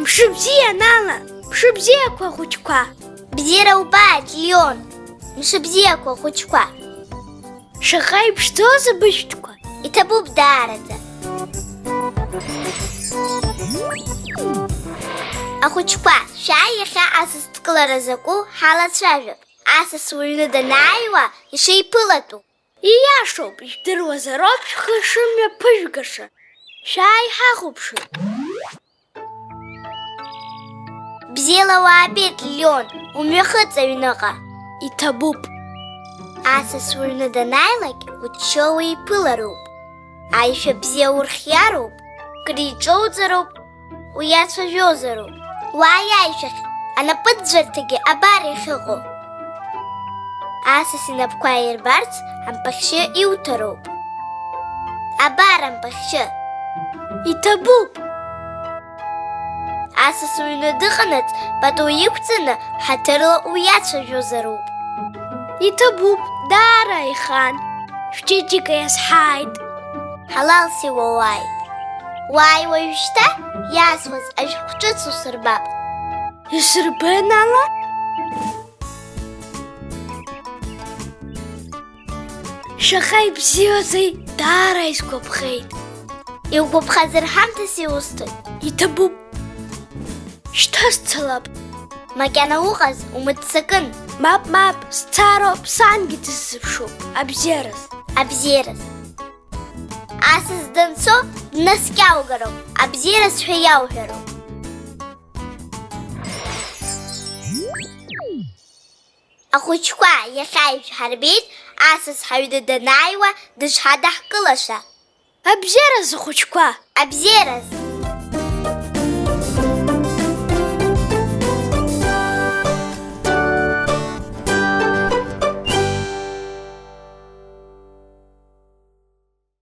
Мшыбзиа, Нала, мшыбзиақәа хәыҷқәа. Бзиара убааит, Леон, мшыбзиақәа хәыҷқәа. Шаҟа иԥшӡоз абыжәҭқәа. Иҭабуп даараӡа. Ахәыҷқәа, шәааи иахьа асас дкылара закәу ҳалацәажәап. Асас уҩны данааиуа ишеиԥылатәу. Ииашоуп, ижәдыруазароуп шәхы шымҩаԥыжәгаша. Шәааи ҳахәаԥшып. Бзиала уаабеит, Леон, умҩахыҵ аҩныҟа. Иҭабуп. Асас уҩны данааилак, уччо уиԥылароуп. Аишәа бзиа урхиароуп, криҿоуҵароуп, уиацәажәозароуп. Уааи аишәахь, анапыӡәӡәарҭагьы абар иахьыҟоу. Асас инапқәа аирбарц ампахьшьы иуҭароуп. Абар ампахьшьы. Иҭабуп. Асас уҩны дыҟанаҵ, пату иқәҵаны ҳаҭырла уиацәажәозароуп. Иҭабуп, даара ихан. Шәчеиџьыка иазҳааит. Ҳалалси уауааит. Уааи уажәшьҭа иаасуаз ашәҟәы ҿыц усырбап. Исырбы, Нала? Шаҟа ибзиоузеи, даара исгәаԥхеит. Иугәаԥхазар ҳамҭас иусҭоит. Иҭабуп. Шьҭа сцалап. Макьана уҟаз умыццакын. Мап, сцароуп, сангьы дысзыԥшуп. Абзиараз. Абзиараз. Асас данцо днаскьаугароуп, абзиараз ҳәа иауҳәароуп. Ахәыҷқәа, иахьа ишәҳарбеит, асас ҳаҩны данааиуа дышҳадаҳкылаша. Абзиараз ахәыҷқәа. Абзиараз.